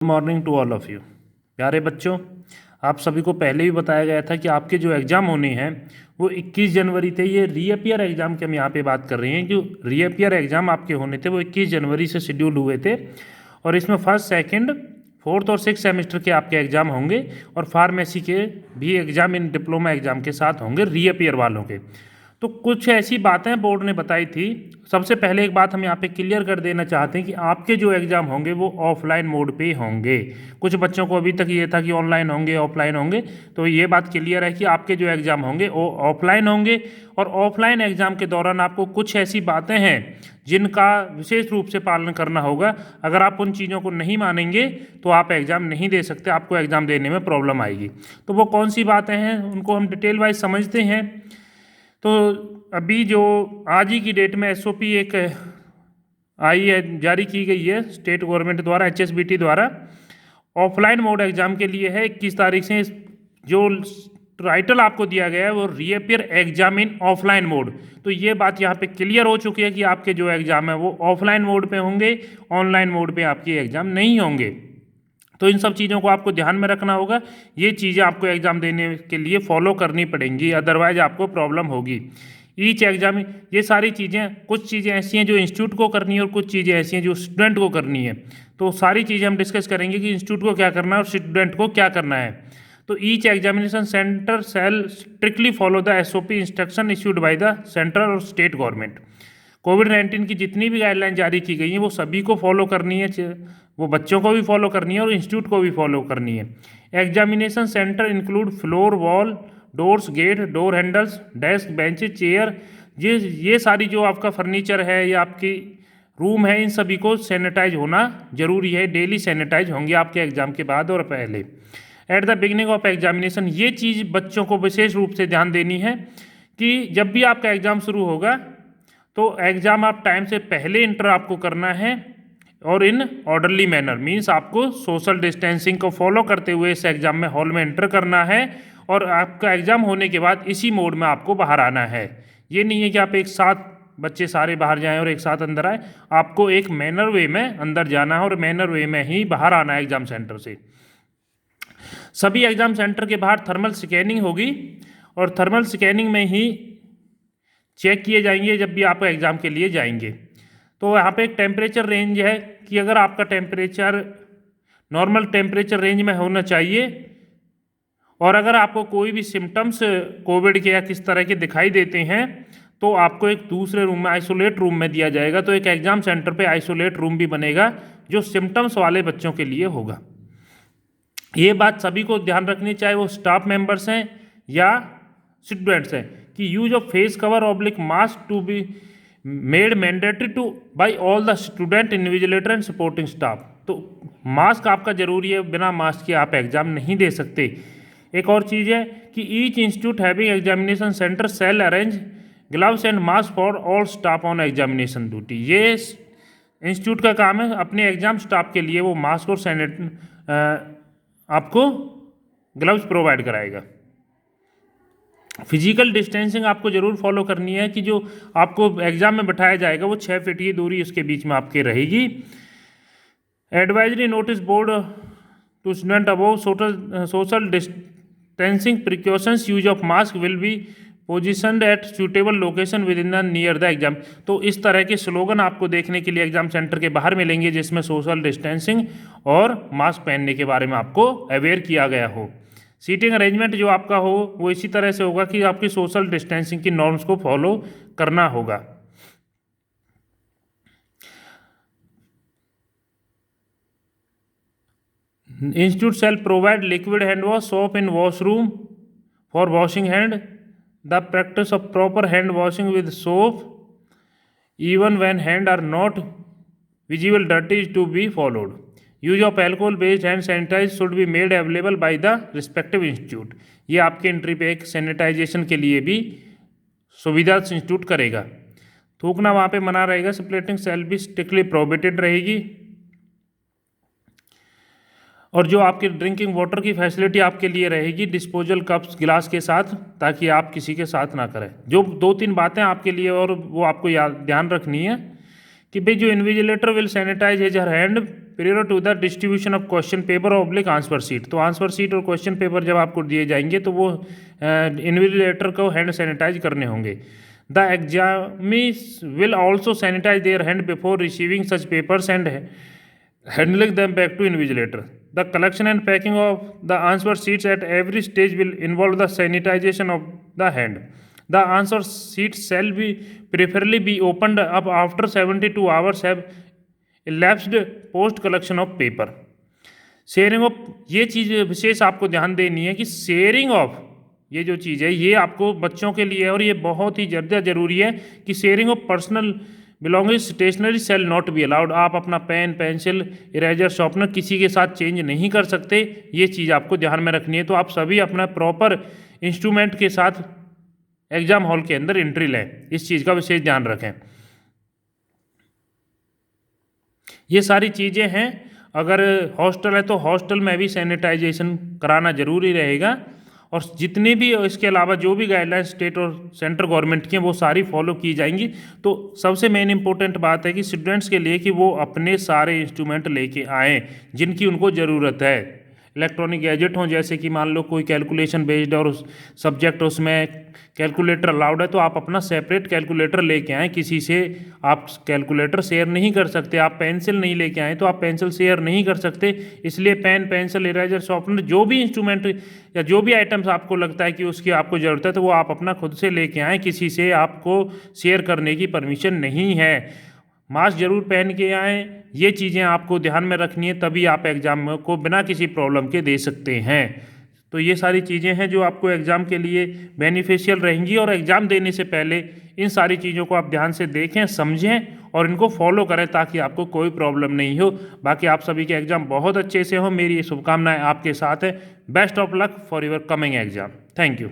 Morning to all of you. प्यारे बच्चों, आप सभी को पहले भी बताया गया था कि आपके जो एग्ज़ाम होने हैं वो 21 जनवरी थे। ये रीअपियर एग्ज़ाम की हम यहाँ पे बात कर रहे हैं। जो रीअपियर एग्ज़ाम आपके होने थे वो 21 जनवरी से शेड्यूल हुए थे और इसमें फर्स्ट, सेकंड, फोर्थ और सिक्स सेमेस्टर के आपके एग्ज़ाम होंगे और फार्मेसी के भी एग्ज़ाम इन डिप्लोमा एग्ज़ाम के साथ होंगे रीअपियर वालों के। तो कुछ ऐसी बातें बोर्ड ने बताई थी। सबसे पहले एक बात हम यहाँ पे क्लियर कर देना चाहते हैं कि आपके जो एग्ज़ाम होंगे वो ऑफलाइन मोड पे होंगे। कुछ बच्चों को अभी तक ये था कि ऑनलाइन होंगे, ऑफलाइन होंगे, तो ये बात क्लियर है कि आपके जो एग्ज़ाम होंगे वो ऑफलाइन होंगे। और ऑफलाइन एग्ज़ाम के दौरान आपको कुछ ऐसी बातें हैं जिनका विशेष रूप से पालन करना होगा। अगर आप उन चीज़ों को नहीं मानेंगे तो आप एग्ज़ाम नहीं दे सकते, आपको एग्ज़ाम देने में प्रॉब्लम आएगी। तो वो कौन सी बातें हैं उनको हम डिटेल वाइज समझते हैं। तो अभी जो आज ही की डेट में एसओपी एक आई है, जारी की गई है स्टेट गवर्नमेंट द्वारा, एचएसबीटी द्वारा, ऑफलाइन मोड एग्ज़ाम के लिए है 21 तारीख से। जो टाइटल आपको दिया गया है वो reappear exam in offline mode. तो ये बात यहाँ पे क्लियर हो चुकी है कि आपके जो एग्ज़ाम है वो ऑफलाइन मोड पे होंगे, ऑनलाइन मोड पे आपके एग्ज़ाम नहीं होंगे। तो इन सब चीज़ों को आपको ध्यान में रखना होगा। ये चीज़ें आपको एग्ज़ाम देने के लिए फॉलो करनी पड़ेंगी, अदरवाइज आपको प्रॉब्लम होगी। ईच एग्ज़ाम, ये सारी चीज़ें, कुछ चीज़ें ऐसी हैं जो इंस्टीट्यूट को करनी है और कुछ चीज़ें ऐसी हैं जो स्टूडेंट को करनी है। तो सारी चीज़ें हम डिस्कस करेंगे कि इंस्टीट्यूट को क्या करना है और स्टूडेंट को क्या करना है। तो each examination centre shall strictly follow the SOP instruction issued by the central और स्टेट गवर्नमेंट। कोविड-19 की जितनी भी गाइडलाइन जारी की गई हैं वो सभी को फॉलो करनी है, वो बच्चों को भी फॉलो करनी है और इंस्टीट्यूट को भी फॉलो करनी है। Examination centre include floor, wall, doors, gate, door handles, desk, benches, chair, ये सारी जो आपका फर्नीचर है या आपकी रूम है, इन सभी को सैनिटाइज होना जरूरी है। डेली सैनिटाइज होंगे आपके एग्ज़ाम के बाद और पहले। At the beginning of examination, ये चीज़ बच्चों को विशेष रूप से ध्यान देनी है कि जब भी आपका एग्ज़ाम शुरू होगा तो एग्ज़ाम आप टाइम से पहले इंटर आपको करना है और इन ऑर्डरली मैनर, मीन्स आपको सोशल डिस्टेंसिंग को फॉलो करते हुए इस एग्ज़ाम में हॉल में एंटर करना है और आपका एग्ज़ाम होने के बाद इसी मोड में आपको बाहर आना है। ये नहीं है कि आप एक साथ बच्चे सारे बाहर जाएं और एक साथ अंदर आए, आपको एक मैनर वे में अंदर जाना है और मैनर वे में ही बाहर आना है एग्ज़ाम सेंटर से। सभी एग्ज़ाम सेंटर के बाहर थर्मल स्कैनिंग होगी और थर्मल स्कैनिंग में ही चेक किए जाएंगे जब भी आप एग्ज़ाम के लिए जाएंगे। तो यहाँ पे एक टेम्परेचर रेंज है कि अगर आपका टेम्परेचर नॉर्मल टेम्परेचर रेंज में होना चाहिए और अगर आपको कोई भी सिम्टम्स कोविड के या किस तरह के दिखाई देते हैं तो आपको एक दूसरे रूम में, आइसोलेट रूम में दिया जाएगा। तो एक एग्ज़ाम सेंटर पे आइसोलेट रूम भी बनेगा जो सिम्टम्स वाले बच्चों के लिए होगा। ये बात सभी को ध्यान रखनी, चाहे वो स्टाफ मेंबर्स हैं या स्टूडेंट्स हैं, कि use of face cover oblique mask to be made mandatory to by all the student, invigilator and supporting staff. तो मास्क आपका जरूरी है, बिना मास्क के आप एग्ज़ाम नहीं दे सकते। एक और चीज़ है कि each institute having examination centre shall arrange gloves and mask for all staff on examination duty. ये इंस्टीट्यूट का काम है, अपने एग्जाम स्टाफ के लिए वो मास्क और आपको ग्लव्स प्रोवाइड कराएगा। फिजिकल डिस्टेंसिंग आपको ज़रूर फॉलो करनी है कि जो आपको एग्ज़ाम में बैठाया जाएगा वो 6 फीट की दूरी उसके बीच में आपके रहेगी। Advisory notice board to student above social distancing precautions, use of mask will be positioned at suitable location within the near the exam. तो इस तरह के स्लोगन आपको देखने के लिए एग्जाम सेंटर के बाहर मिलेंगे जिसमें सोशल डिस्टेंसिंग और मास्क पहनने के बारे में आपको अवेयर किया गया हो। सीटिंग अरेंजमेंट जो आपका हो वो इसी तरह से होगा कि आपकी सोशल डिस्टेंसिंग की नॉर्म्स को फॉलो करना होगा। Institute shell provide liquid hand wash, soap in washroom for washing hand, the practice of proper hand washing with soap even when hand are not visible dirty is to be followed. Use of alcohol based hand sanitizer should be made available by the respective institute. ये आपके entry पे एक sanitisation के लिए भी सुविधा institute करेगा। थूकना वहाँ पे मना रहेगा। स्प्लिटिंग सेल भी स्ट्रिक्टली प्रोहिबिटेड रहेगी और जो आपकी ड्रिंकिंग वाटर की फैसिलिटी आपके लिए रहेगी डिस्पोजल कप्स गिलास के साथ, ताकि आप किसी के साथ ना करें। जो 2-3 बातें आपके लिए और वो आपको ध्यान रखनी है कि भाई जो invigilator will sanitise his her hand prior to the distribution of question paper oblique answer sheet. तो आंसर शीट और क्वेश्चन पेपर जब आपको दिए जाएंगे तो वो इन्विजिलेटर को हैंड सैनिटाइज करने होंगे। The examinees will also sanitise their hand before receiving such papers and handling them back to invigilator. The collection and packing of the answer sheets at every stage will involve the sanitization of the hand. The answer sheets shall be preferably be opened up after 72 hours have elapsed post collection of paper. Sharing of, ये चीज़ विशेष आपको ध्यान देनी है कि sharing of ये जो चीज़ है ये आपको बच्चों के लिए और ये बहुत ही ज़्यादा ज़रूरी है कि sharing of personal belonging stationery shall not be allowed. आप अपना पेन, पेंसिल, इरेजर, शार्पनर किसी के साथ चेंज नहीं कर सकते, ये चीज़ आपको ध्यान में रखनी है। तो आप सभी अपना प्रॉपर इंस्ट्रूमेंट के साथ एग्जाम हॉल के अंदर एंट्री लें, इस चीज़ का विशेष ध्यान रखें। ये सारी चीज़ें हैं। अगर हॉस्टल है तो हॉस्टल में भी सैनिटाइजेशन कराना जरूरी रहेगा और जितनी भी इसके अलावा जो भी गाइडलाइन स्टेट और सेंट्रल गवर्नमेंट की हैं वो सारी फॉलो की जाएंगी। तो सबसे मेन इंपॉर्टेंट बात है कि स्टूडेंट्स के लिए कि वो अपने सारे इंस्ट्रूमेंट लेके आएँ जिनकी उनको ज़रूरत है। इलेक्ट्रॉनिक गैजेट हों, जैसे कि मान लो कोई कैलकुलेशन बेस्ड और उस सब्जेक्ट उसमें कैलकुलेटर अलाउड है तो आप अपना सेपरेट कैलकुलेटर लेके आएँ। किसी से आप कैलकुलेटर शेयर नहीं कर सकते। आप पेंसिल नहीं लेके आएँ तो आप पेंसिल शेयर नहीं कर सकते। इसलिए पेन, पेंसिल, इरेजर, शार्पनर, जो भी इंस्ट्रूमेंट या जो भी आइटम्स आपको लगता है कि उसकी आपको ज़रूरत है तो वो आप अपना खुद से लेके आएँ। किसी से आपको शेयर करने की परमिशन नहीं है। मास्क जरूर पहन के आएँ। ये चीज़ें आपको ध्यान में रखनी है, तभी आप एग्ज़ाम को बिना किसी प्रॉब्लम के दे सकते हैं। तो ये सारी चीज़ें हैं जो आपको एग्ज़ाम के लिए बेनिफिशियल रहेंगी और एग्ज़ाम देने से पहले इन सारी चीज़ों को आप ध्यान से देखें, समझें और इनको फॉलो करें ताकि आपको कोई प्रॉब्लम नहीं हो। बाकी आप सभी के एग्ज़ाम बहुत अच्छे से हो, मेरी ये शुभकामनाएं आपके साथ है। Best of luck for your coming exam. Thank you.